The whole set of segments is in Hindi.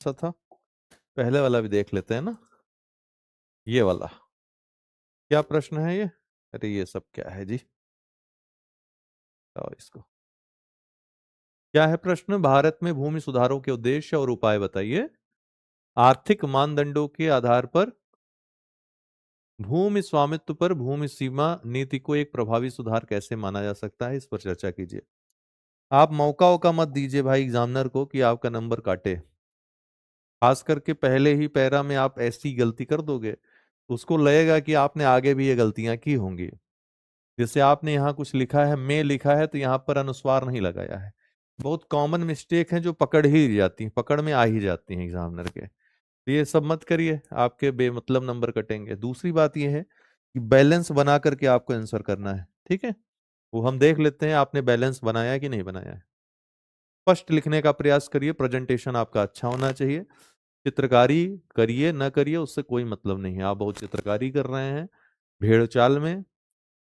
सा था, पहले वाला भी देख लेते हैं ना। ये वाला क्या प्रश्न है ये? अरे ये सब क्या है जी? तो इसको क्या है प्रश्न? भारत में भूमि सुधारों के उद्देश्य और उपाय बताइए। आर्थिक मानदंडों के आधार पर भूमि स्वामित्व पर भूमि सीमा नीति को एक प्रभावी सुधार कैसे माना जा सकता है, इस पर चर्चा कीजिए। आप मौका मत दीजिए भाई एग्जामिनर को कि आपका नंबर काटे। खास करके पहले ही पैरा में आप ऐसी गलती कर दोगे, उसको लगेगा कि आपने आगे भी ये गलतियां की होंगी। जैसे आपने यहाँ कुछ लिखा है, मैं लिखा है तो यहाँ पर अनुस्वार नहीं लगाया है। बहुत कॉमन मिस्टेक है जो पकड़ ही जाती है, पकड़ में आ ही जाती है एग्जामिनर के। तो ये सब मत करिए, आपके बेमतलब नंबर कटेंगे। दूसरी बात ये है कि बैलेंस बना करके आपको आंसर करना है, ठीक है? वो हम देख लेते हैं आपने बैलेंस बनाया है कि नहीं बनाया है। स्पष्ट लिखने का प्रयास करिए, प्रेजेंटेशन आपका अच्छा होना चाहिए। चित्रकारी करिए ना करिए उससे कोई मतलब नहीं है। आप बहुत चित्रकारी कर रहे हैं भेड़ चाल में,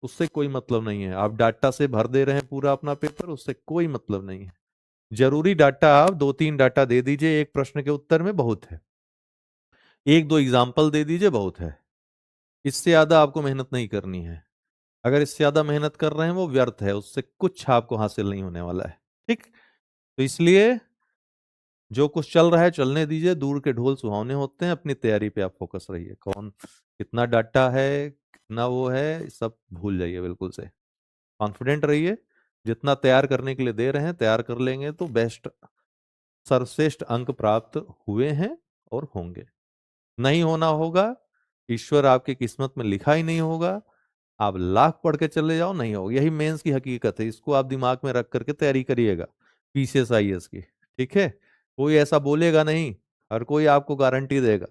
उससे कोई मतलब नहीं है। आप डाटा से भर दे रहे हैं पूरा अपना पेपर, उससे कोई मतलब नहीं है। जरूरी डाटा आप 2-3 डाटा दे दीजिए, एक प्रश्न के उत्तर में बहुत है। 1-2 एग्जाम्पल दे दीजिए, बहुत है। इससे ज्यादा आपको मेहनत नहीं करनी है। अगर इससे ज्यादा मेहनत कर रहे हैं वो व्यर्थ है, उससे कुछ आपको हासिल नहीं होने वाला है। ठीक? तो इसलिए जो कुछ चल रहा है चलने दीजिए, दूर के ढोल सुहावने होते हैं। अपनी तैयारी पे आप फोकस रहिए। कौन कितना डाटा है, कितना वो है, सब भूल जाइए बिल्कुल से। कॉन्फिडेंट रहिए। जितना तैयार करने के लिए दे रहे हैं तैयार कर लेंगे तो बेस्ट, सर्वश्रेष्ठ अंक प्राप्त हुए हैं और होंगे। नहीं होना होगा, ईश्वर आपकी किस्मत में लिखा ही नहीं होगा। आप लाख पढ़ के चले जाओ, नहीं होगा। यही मेंस की हकीकत है, इसको आप दिमाग में रख करके तैयारी करिएगा पीसीएस आईएएस की। ठीक है? कोई ऐसा बोलेगा नहीं, हर कोई आपको गारंटी देगा।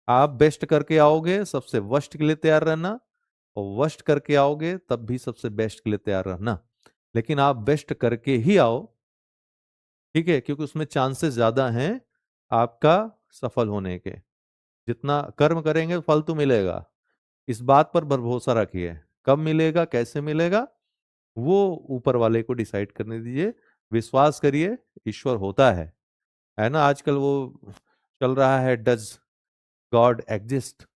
आप बेस्ट करके आओगे, सबसे वर्स्ट के लिए तैयार रहना, और वर्स्ट करके आओगे तब भी सबसे बेस्ट के लिए तैयार रहना। लेकिन आप बेस्ट करके ही आओ, ठीक है? क्योंकि उसमें चांसेस ज्यादा हैं आपका सफल होने के। जितना कर्म करेंगे फल तो मिलेगा, इस बात पर भरोसा रखिए। कब मिलेगा, कैसे मिलेगा, वो ऊपर वाले को डिसाइड करने दीजिए। विश्वास करिए, ईश्वर होता है ना? आजकल वो चल रहा है, डज गॉड एग्जिस्ट?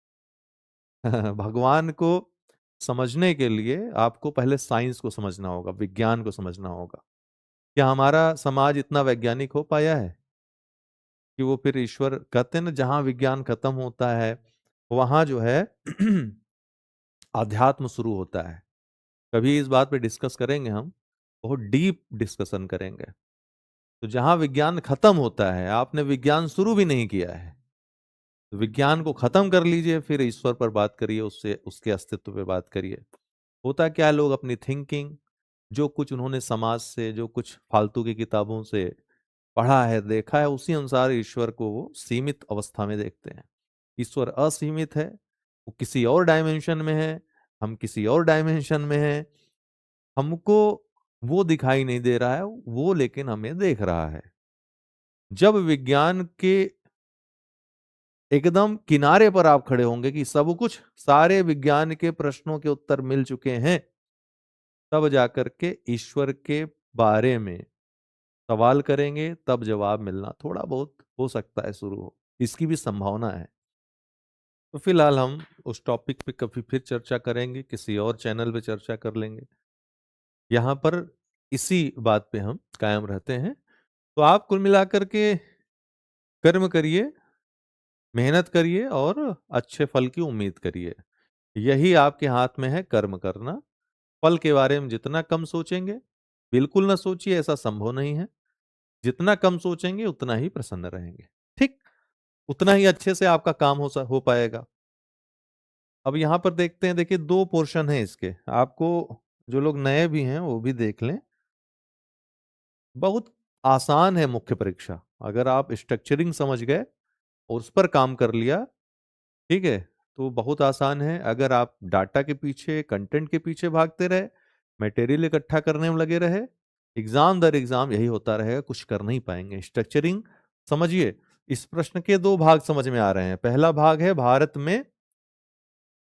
भगवान को समझने के लिए आपको पहले साइंस को समझना होगा, विज्ञान को समझना होगा। क्या हमारा समाज इतना वैज्ञानिक हो पाया है कि वो फिर ईश्वर कहते हैं ना, जहां विज्ञान खत्म होता है वहां जो है आध्यात्म शुरू होता है। कभी इस बात पे डिस्कस करेंगे हम, बहुत डीप डिस्कशन करेंगे। तो जहां विज्ञान खत्म होता है, आपने विज्ञान शुरू भी नहीं किया है, तो विज्ञान को खत्म कर लीजिए, फिर ईश्वर पर बात करिए, उससे उसके अस्तित्व पे बात करिए। होता क्या है, लोग अपनी थिंकिंग, जो कुछ उन्होंने समाज से, जो कुछ फालतू की किताबों से पढ़ा है, देखा है, उसी अनुसार ईश्वर को वो सीमित अवस्था में देखते हैं। ईश्वर असीमित है, वो किसी और डायमेंशन में है, हम किसी और डायमेंशन में हैं। हमको वो दिखाई नहीं दे रहा है, वो लेकिन हमें देख रहा है। जब विज्ञान के एकदम किनारे पर आप खड़े होंगे कि सब कुछ, सारे विज्ञान के प्रश्नों के उत्तर मिल चुके हैं, तब जाकर के ईश्वर के बारे में सवाल करेंगे, तब जवाब मिलना थोड़ा बहुत हो सकता है शुरू हो, इसकी भी संभावना है। तो फिलहाल हम उस टॉपिक पे कभी फिर चर्चा करेंगे, किसी और चैनल पे चर्चा कर लेंगे। यहाँ पर इसी बात पे हम कायम रहते हैं। तो आप कुल मिलाकर के कर्म करिए, मेहनत करिए और अच्छे फल की उम्मीद करिए। यही आपके हाथ में है, कर्म करना। फल के बारे में जितना कम सोचेंगे, बिल्कुल ना सोचिए, ऐसा संभव नहीं है। जितना कम सोचेंगे उतना ही प्रसन्न रहेंगे। ठीक? उतना ही अच्छे से आपका काम हो पाएगा। अब यहां पर देखते हैं, देखिए 2 पोर्शन है इसके, आपको जो लोग नए भी हैं वो भी देख लें। बहुत आसान है मुख्य परीक्षा, अगर आप स्ट्रक्चरिंग समझ गए और उस पर काम कर लिया, ठीक है, तो बहुत आसान है। अगर आप डाटा के पीछे, कंटेंट के पीछे भागते रहे, मटेरियल इकट्ठा करने में लगे रहे, एग्जाम दर एग्जाम यही होता रहेगा, कुछ कर नहीं पाएंगे। स्ट्रक्चरिंग समझिए। इस प्रश्न के 2 भाग समझ में आ रहे हैं। पहला भाग है भारत में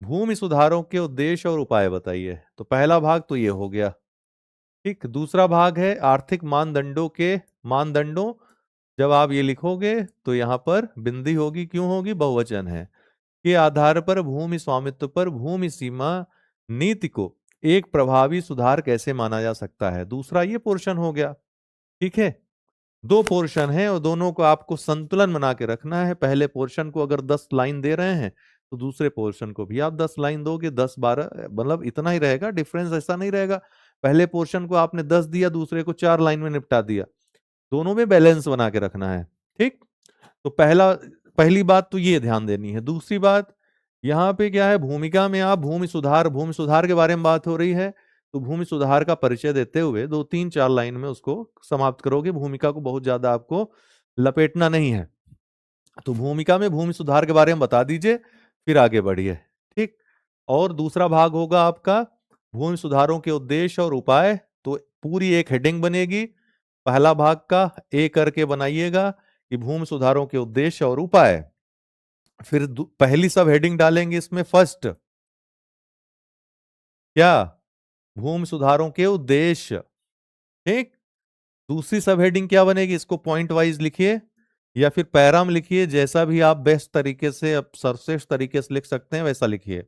भूमि सुधारों के उद्देश्य और उपाय बताइए, तो पहला भाग तो ये हो गया। ठीक? दूसरा भाग है आर्थिक मानदंडों जब आप ये लिखोगे तो यहाँ पर बिंदी होगी, क्यों होगी, बहुवचन है। के आधार पर भूमि स्वामित्व पर भूमि सीमा नीति को एक प्रभावी सुधार कैसे माना जा सकता है, दूसरा ये पोर्शन हो गया। ठीक है, दो पोर्शन है और दोनों को आपको संतुलन बना के रखना है। पहले पोर्शन को अगर 10 लाइन दे रहे हैं तो दूसरे पोर्शन को भी आप 10 लाइन दोगे, 10-12 मतलब इतना ही रहेगा, डिफरेंस ऐसा नहीं रहेगा। पहले पोर्शन को आपने 10 दिया, दूसरे को 4 लाइन में निपटा दिया। दोनों में बैलेंस बना के रखना है। ठीक, तो पहली बात तो ये ध्यान देनी है। दूसरी बात, यहाँ पे क्या है, भूमिका में आप भूमि सुधार के बारे में बात हो रही है, तो भूमि सुधार का परिचय देते हुए 2-3-4 लाइन में उसको समाप्त करोगे। भूमिका को बहुत ज्यादा आपको लपेटना नहीं है। तो भूमिका में भूमि सुधार के बारे में बता दीजिए, फिर आगे बढ़िए। ठीक, और दूसरा भाग होगा आपका भूमि सुधारों के उद्देश्य और उपाय। तो पूरी एक हेडिंग बनेगी, पहला भाग का ए करके बनाइएगा कि भूमि सुधारों के उद्देश्य और उपाय। फिर पहली सब हेडिंग डालेंगे इसमें, फर्स्ट क्या, भूमि सुधारों के उद्देश्य। ठीक, दूसरी सब हेडिंग क्या बनेगी, इसको पॉइंट वाइज लिखिए या फिर पैरा में लिखिए, जैसा भी आप बेस्ट तरीके से, अब सर्वश्रेष्ठ तरीके से लिख सकते हैं वैसा लिखिए।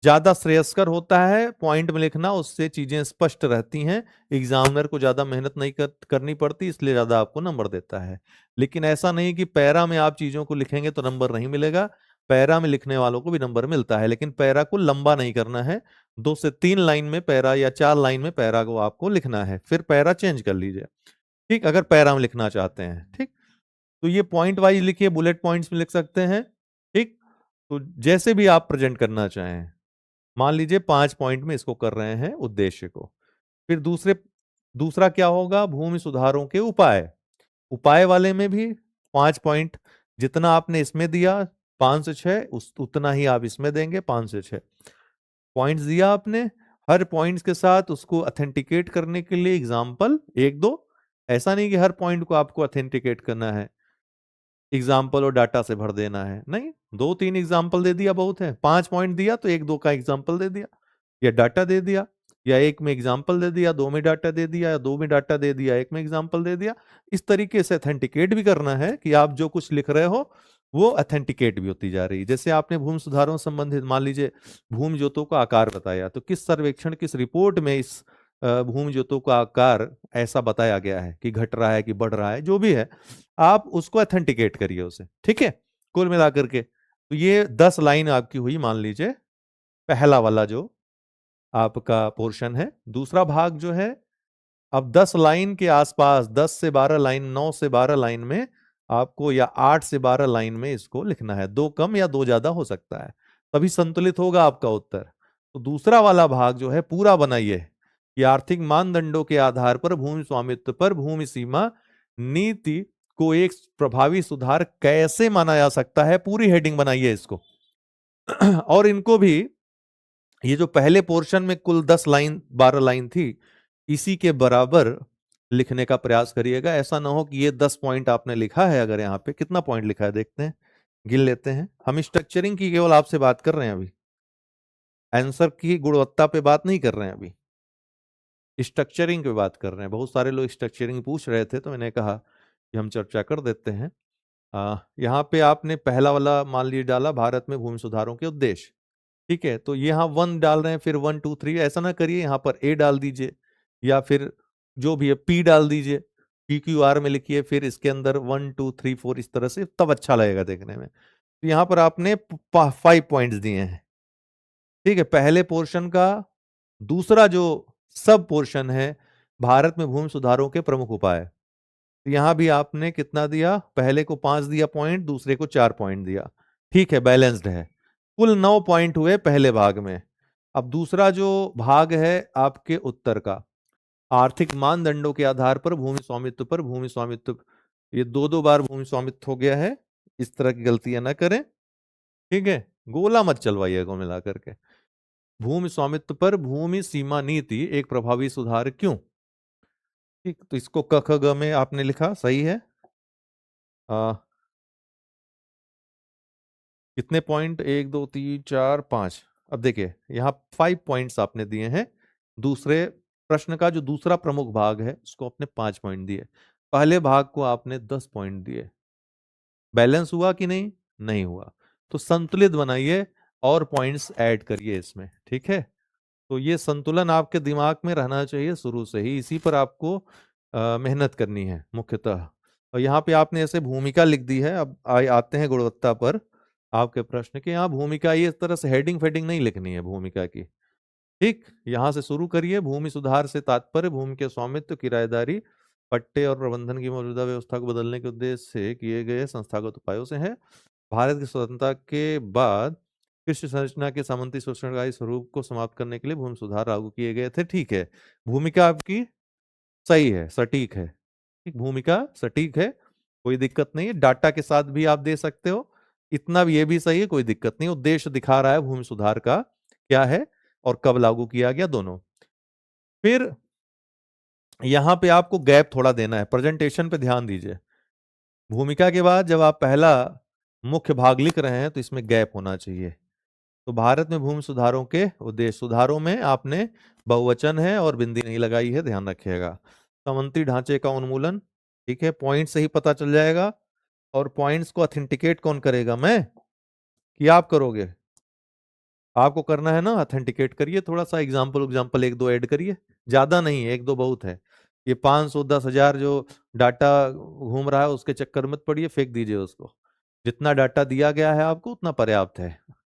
ज्यादा श्रेयस्कर होता है पॉइंट में लिखना, उससे चीजें स्पष्ट रहती हैं, एग्जामिनर को ज्यादा मेहनत नहीं करनी पड़ती, इसलिए ज्यादा आपको नंबर देता है। लेकिन ऐसा नहीं कि पैरा में आप चीजों को लिखेंगे तो नंबर नहीं मिलेगा, पैरा में लिखने वालों को भी नंबर मिलता है, लेकिन पैरा को लंबा नहीं करना है। 2 से 3 लाइन में पैरा या 4 लाइन में पैरा को आपको लिखना है, फिर पैरा चेंज कर लीजिए। ठीक, अगर पैरा में लिखना चाहते हैं। ठीक, तो ये पॉइंट वाइज लिखिए, बुलेट पॉइंट्स में लिख सकते हैं। ठीक, तो जैसे भी आप प्रेजेंट करना चाहें, मान लीजिए 5 पॉइंट में इसको कर रहे हैं उद्देश्य को। फिर दूसरा क्या होगा, भूमि सुधारों के उपाय। उपाय वाले में भी 5 पॉइंट, जितना आपने इसमें दिया 5 से 6 उतना ही आप इसमें देंगे, 5 से 6 पॉइंट्स दिया आपने। हर पॉइंट्स के साथ उसको अथेंटिकेट करने के लिए एग्जाम्पल 1-2, ऐसा नहीं कि हर पॉइंट को आपको अथेंटिकेट करना है, एग्जाम्पल और डाटा से भर देना है, नहीं। 2-3 एग्जाम्पल दे दिया बहुत है, 5 पॉइंट दिया तो 1-2 का एग्जाम्पल दे दिया या डाटा दे दिया, या एक में एग्जाम्पल दे दिया, 2 में डाटा दे दिया, या 2 में डाटा दे दिया, एक में एग्जाम्पल दे दिया। इस तरीके से अथेंटिकेट भी करना है कि आप जो कुछ लिख रहे हो वो अथेंटिकेट भी होती जा रही है। जैसे आपने भूमि सुधारों संबंधित मान लीजिए भूमि जोतों का आकार बताया, तो किस सर्वेक्षण किस रिपोर्ट में इस भूमि जोतों का आकार ऐसा बताया गया है कि घट रहा है कि बढ़ रहा है, जो भी है आप उसको अथेंटिकेट करिए उसे। ठीक है, कुल मिलाकर के तो ये 10 लाइन आपकी हुई, मान लीजिए पहला वाला जो आपका पोर्शन है। दूसरा भाग जो है, अब 10 लाइन के आसपास, 10 से 12 लाइन, 9 से 12 लाइन में आपको, या 8 से 12 लाइन में इसको लिखना है, 2 कम या 2 ज्यादा हो सकता है, तभी संतुलित होगा आपका उत्तर। तो दूसरा वाला भाग जो है पूरा बनाइए कि आर्थिक मानदंडों के आधार पर भूमि स्वामित्व पर भूमि सीमा नीति को एक प्रभावी सुधार कैसे माना जा सकता है, पूरी हेडिंग बनाइए इसको। और इनको भी, ये जो पहले पोर्शन में कुल 10 लाइन 12 लाइन थी, इसी के बराबर लिखने का प्रयास करिएगा। ऐसा ना हो कि ये 10 पॉइंट आपने लिखा है, अगर यहाँ पे कितना पॉइंट लिखा है देखते हैं, गिन लेते हैं। हम स्ट्रक्चरिंग की केवल आपसे बात कर रहे हैं अभी, आंसर की गुणवत्ता पे बात नहीं कर रहे हैं अभी, स्ट्रक्चरिंग पे बात कर रहे हैं। बहुत सारे लोग स्ट्रक्चरिंग पूछ रहे थे, तो मैंने कहा कि हम चर्चा कर देते हैं। यहाँ पे आपने पहला वाला मान लीजिए डाला, भारत में भूमि सुधारों के उद्देश्य। ठीक है, तो यहाँ 1 डाल रहे हैं, फिर 1-2-3, ऐसा ना करिए, यहाँ पर ए डाल दीजिए, या फिर जो भी है पी डाल दीजिए, PQR में लिखिए, फिर इसके अंदर 1-2-3-4 इस तरह से, तब अच्छा लगेगा देखने में। तो यहाँ पर आपने 5 पॉइंट्स दिए हैं। ठीक है, पहले पोर्शन का दूसरा जो सब पोर्शन है, भारत में भूमि सुधारों के प्रमुख उपाय, तो यहां भी आपने कितना दिया, पहले को 5 दिया पॉइंट, दूसरे को 4 पॉइंट दिया। ठीक है, बैलेंस्ड है, कुल 9 पॉइंट हुए पहले भाग में। अब दूसरा जो भाग है आपके उत्तर का, आर्थिक मानदंडों के आधार पर भूमि स्वामित्व, ये 2-2 बार भूमि स्वामित्व हो गया है, इस तरह की गलतियां ना करें। ठीक है, गोला मत चलवाइएगा मिला करके। भूमि स्वामित्व पर भूमि सीमा नीति एक प्रभावी सुधार क्यों। ठीक, तो इसको क ख ग में आपने लिखा, सही है। आ, कितने पॉइंट, 1-2-3-4-5। अब देखिए यहाँ 5 पॉइंट्स आपने दिए हैं, दूसरे प्रश्न का जो दूसरा प्रमुख भाग है उसको आपने 5 पॉइंट दिए। पहले भाग को आपने 10 पॉइंट दिए, बैलेंस हुआ कि नहीं? नहीं हुआ। तो संतुलित बनाइए और पॉइंट्स ऐड करिए इसमें, ठीक है। तो ये संतुलन आपके दिमाग में रहना चाहिए शुरू से ही, इसी पर आपको मेहनत करनी है मुख्यतः। और यहाँ पे आपने ऐसे भूमिका लिख दी है। अब आते हैं गुणवत्ता पर आपके प्रश्न के। यहाँ भूमिका ये इस तरह से हेडिंग फेडिंग नहीं लिखनी है भूमिका की, ठीक। यहाँ से शुरू करिए। भूमि सुधार से तात्पर्य भूमि के स्वामित्व, किराएदारी, पट्टे और प्रबंधन की मौजूदा व्यवस्था को बदलने के उद्देश्य से किए गए संस्थागत उपायों से है। भारत की स्वतंत्रता के बाद कृषि संरचना के सामंती शोषणकारी स्वरूप को समाप्त करने के लिए भूमि सुधार लागू किए गए थे, ठीक है। भूमिका आपकी सही है, सटीक है, ठीक, भूमिका सटीक है, कोई दिक्कत नहीं है। डाटा के साथ भी आप दे सकते हो, इतना भी, ये भी सही है, कोई दिक्कत नहीं। उद्देश्य दिखा रहा है भूमि सुधार का क्या है और कब लागू किया गया, दोनों। फिर यहां पे आपको गैप थोड़ा देना है, प्रेजेंटेशन पे ध्यान दीजिए। भूमिका के बाद जब आप पहला मुख्य भाग लिख रहे हैं तो इसमें गैप होना चाहिए। तो भारत में भूमि सुधारों के उद्देश्य, सुधारों में आपने बहुवचन है और बिंदी नहीं लगाई है, ध्यान रखिएगा। सामंती ढांचे का उन्मूलन, ठीक है, पॉइंट से ही पता चल जाएगा। और पॉइंट्स को ऑथेंटिकेट कौन करेगा, मैं कि आप करोगे? आपको करना है ना, ऑथेंटिकेट करिए। थोड़ा सा एग्जाम्पल एग्जाम्पल एक दो ऐड करिए, ज्यादा नहीं है, एक दो बहुत है। ये 500 10,000 जो डाटा घूम रहा है उसके चक्कर मत पड़िए, फेंक दीजिए उसको। जितना डाटा दिया गया है आपको उतना पर्याप्त है,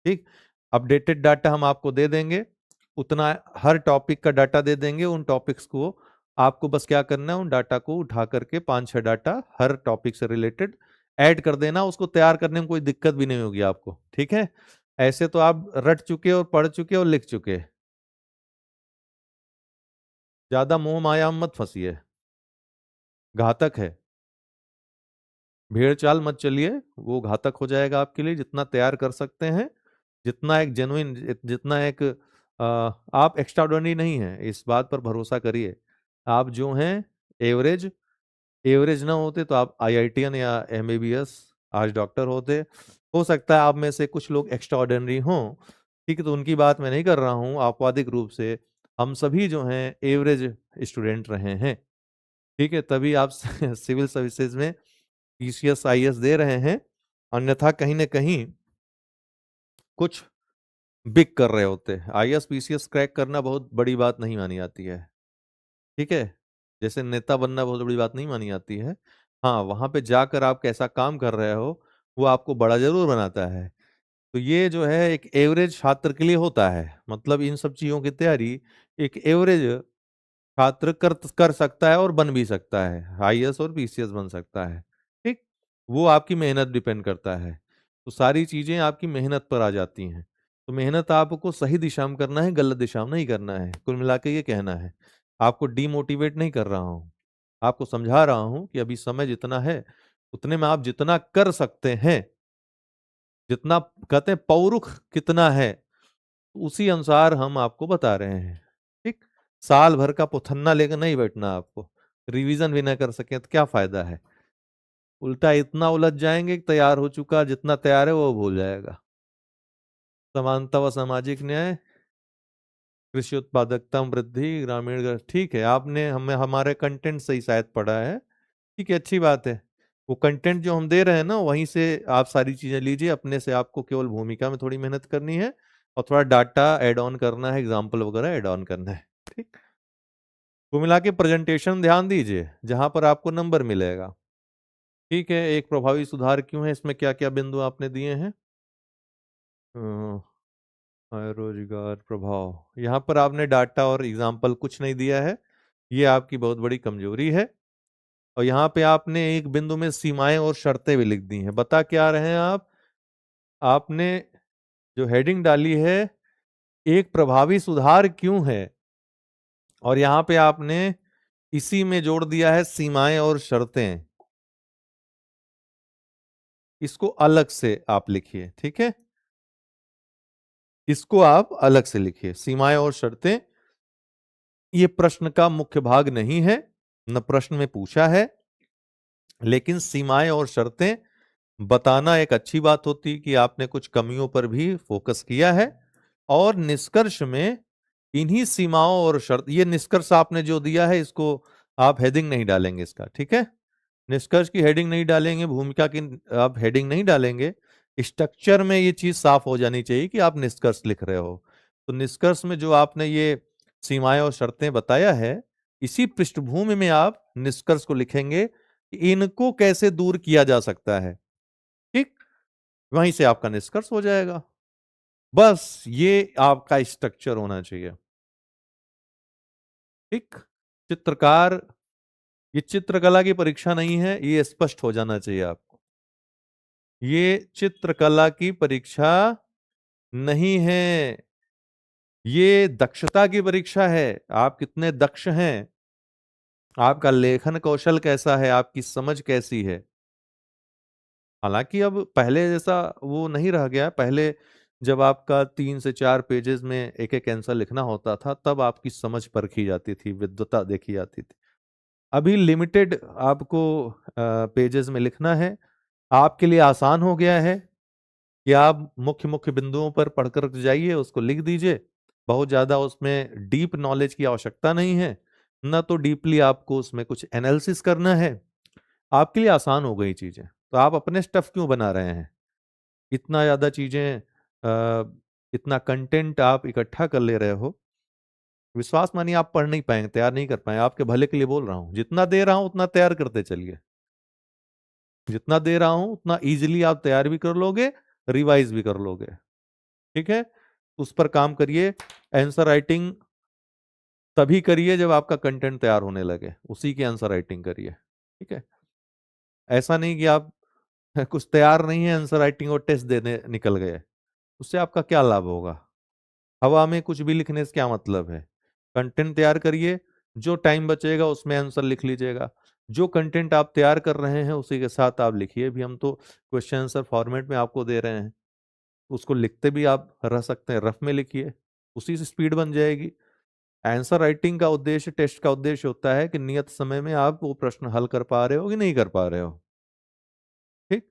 ठीक। अपडेटेड डाटा हम आपको दे देंगे, उतना हर टॉपिक का डाटा दे देंगे। उन टॉपिक्स को आपको बस क्या करना है, उन डाटा को उठा करके 5-6 डाटा हर टॉपिक से रिलेटेड ऐड कर देना। उसको तैयार करने में कोई दिक्कत भी नहीं होगी आपको, ठीक है। ऐसे तो आप रट चुके और पढ़ चुके और लिख चुके, ज्यादा मोह माया में मत फंसिए, घातक है। भेड़ चाल मत चलिए, वो घातक हो जाएगा आपके लिए। जितना तैयार कर सकते हैं, जितना एक जेन्युइन, जितना एक आप एक्स्ट्राऑर्डिनरी नहीं है, इस बात पर भरोसा करिए। आप जो हैं एवरेज, एवरेज ना होते तो आप आईआईटीएन या एमबीबीएस आज डॉक्टर होते। हो सकता है आप में से कुछ लोग एक्स्ट्राऑर्डिनरी हों, ठीक है, तो उनकी बात मैं नहीं कर रहा हूं। आपवादिक रूप से हम सभी जो हैं एवरेज स्टूडेंट रहे हैं, ठीक है, तभी आप सिविल सर्विसेज में पीसीएस आईएएस दे रहे हैं। अन्यथा कहीं ना कहीं कुछ बिक कर रहे होते। आईएएस पीसीएस क्रैक करना बहुत बड़ी बात नहीं मानी जाती है, ठीक है। जैसे नेता बनना बहुत बड़ी बात नहीं मानी जाती है। हाँ, वहां पे जाकर आप कैसा काम कर रहे हो वो आपको बड़ा जरूर बनाता है। तो ये जो है एक एवरेज छात्र के लिए होता है, मतलब इन सब चीजों की तैयारी एक एवरेज छात्र कर कर सकता है और बन भी सकता है, आईएएस और पीसीएस बन सकता है, ठीक। वो आपकी मेहनत डिपेंड करता है। तो सारी चीजें आपकी मेहनत पर आ जाती हैं। तो मेहनत आपको सही दिशा में करना है, गलत दिशा में नहीं करना है। कुल मिला के ये कहना है, आपको डीमोटिवेट नहीं कर रहा हूँ, आपको समझा रहा हूँ कि अभी समय जितना है उतने में आप जितना कर सकते हैं, जितना कहते हैं पौरुख कितना है, उसी अनुसार हम आपको बता रहे हैं, ठीक। साल भर का पुथन्ना लेकर नहीं बैठना आपको, रिवीजन भी ना कर सके तो क्या फायदा है। उल्टा इतना उलझ जाएंगे कि तैयार हो चुका जितना तैयार है वो भूल जाएगा। समानता व सामाजिक न्याय, कृषि उत्पादकता में वृद्धि, ठीक है, आपने हमें हमारे कंटेंट से ही शायद पढ़ा है, ठीक है, अच्छी बात है। वो कंटेंट जो हम दे रहे हैं ना वहीं से आप सारी चीजें लीजिए अपने से। आपको केवल भूमिका में थोड़ी मेहनत करनी है और थोड़ा डाटा ऐड ऑन करना है, एग्जाम्पल वगैरह ऐड ऑन करना है, ठीक। कुल मिला के प्रेजेंटेशन ध्यान दीजिए जहां पर आपको नंबर मिलेगा, ठीक है। एक प्रभावी सुधार क्यों है, इसमें क्या क्या बिंदु आपने दिए हैं? रोजगार प्रभाव, यहाँ पर आपने डाटा और एग्जाम्पल कुछ नहीं दिया है, ये आपकी बहुत बड़ी कमजोरी है। और यहाँ पे आपने एक बिंदु में सीमाएं और शर्तें भी लिख दी हैं। बता क्या रहे हैं आप? आपने जो हेडिंग डाली है एक प्रभावी सुधार क्यों है, और यहाँ पे आपने इसी में जोड़ दिया है सीमाएं और शर्तें। इसको अलग से आप लिखिए, ठीक है, इसको आप अलग से लिखिए। सीमाएं और शर्तें ये प्रश्न का मुख्य भाग नहीं है, न प्रश्न में पूछा है, लेकिन सीमाएं और शर्तें बताना एक अच्छी बात होती कि आपने कुछ कमियों पर भी फोकस किया है। और निष्कर्ष में इन्हीं सीमाओं और शर्त, ये निष्कर्ष आपने जो दिया है इसको आप हेडिंग नहीं डालेंगे इसका, ठीक है। निष्कर्ष की हेडिंग नहीं डालेंगे, भूमिका की आप हेडिंग नहीं डालेंगे, स्ट्रक्चर में ये चीज साफ हो जानी चाहिए कि आप निष्कर्ष लिख रहे हो। तो निष्कर्ष में जो आपने ये सीमाएं और शर्तें बताया है, इसी पृष्ठभूमि में आप निष्कर्ष को लिखेंगे कि इनको कैसे दूर किया जा सकता है। ठीक, वहीं से आपका निष्कर्ष हो जाएगा। बस ये आपका स्ट्रक्चर होना चाहिए। ठीक, चित्रकार, ये चित्रकला की परीक्षा नहीं है, ये स्पष्ट हो जाना चाहिए आपको। ये चित्रकला की परीक्षा नहीं है, ये दक्षता की परीक्षा है। आप कितने दक्ष हैं, आपका लेखन कौशल कैसा है, आपकी समझ कैसी है। हालांकि अब पहले जैसा वो नहीं रह गया। पहले जब आपका 3 से 4 पेजेस में एक एक आंसर लिखना होता था, तब आपकी समझ परखी जाती थी, विद्वता देखी जाती थी। अभी लिमिटेड आपको पेजेस में लिखना है। आपके लिए आसान हो गया है कि आप मुख्य मुख्य बिंदुओं पर पढ़कर जाइए, उसको लिख दीजिए। बहुत ज्यादा उसमें डीप नॉलेज की आवश्यकता नहीं है, ना तो डीपली आपको उसमें कुछ एनालिसिस करना है। आपके लिए आसान हो गई चीजें, तो आप अपने स्टफ क्यों बना रहे हैं? इतना ज्यादा चीजें, इतना कंटेंट आप इकट्ठा कर ले रहे हो, विश्वास मानिए आप पढ़ नहीं पाएंगे, तैयार नहीं कर पाए। आपके भले के लिए बोल रहा हूं, जितना दे रहा हूं उतना तैयार करते चलिए। जितना दे रहा हूं उतना इजीली आप तैयार भी कर लोगे, रिवाइज भी कर लोगे। ठीक है, उस पर काम करिए। आंसर राइटिंग तभी करिए जब आपका कंटेंट तैयार होने लगे, उसी की आंसर राइटिंग करिए। ठीक है, ऐसा नहीं कि आप कुछ तैयार नहीं है, आंसर राइटिंग और टेस्ट देने निकल गए, उससे आपका क्या लाभ होगा? हवा में कुछ भी लिखने से क्या मतलब है? कंटेंट तैयार करिए, जो टाइम बचेगा उसमें आंसर लिख लीजिएगा। जो कंटेंट आप तैयार कर रहे हैं उसी के साथ आप लिखिए भी। हम तो क्वेश्चन आंसर फॉर्मेट में आपको दे रहे हैं, उसको लिखते भी आप रह सकते हैं, रफ में लिखिए, उसी से स्पीड बन जाएगी। आंसर राइटिंग का उद्देश्य, टेस्ट का उद्देश्य होता है कि नियत समय में आप वो प्रश्न हल कर पा रहे हो कि नहीं कर पा रहे हो। ठीक,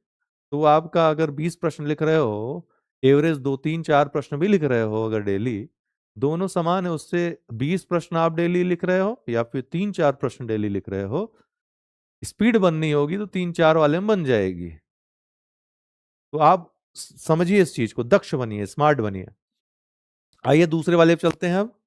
तो आपका अगर 20 प्रश्न लिख रहे हो, एवरेज 2 3 4 प्रश्न भी लिख रहे हो अगर डेली, दोनों समान है। उससे 20 प्रश्न आप डेली लिख रहे हो या फिर 3 4 प्रश्न डेली लिख रहे हो, स्पीड बननी होगी तो 3 4 वाले में बन जाएगी। तो आप समझिए इस चीज को, दक्ष बनिए, स्मार्ट बनिए। आइए दूसरे वाले पे चलते हैं अब।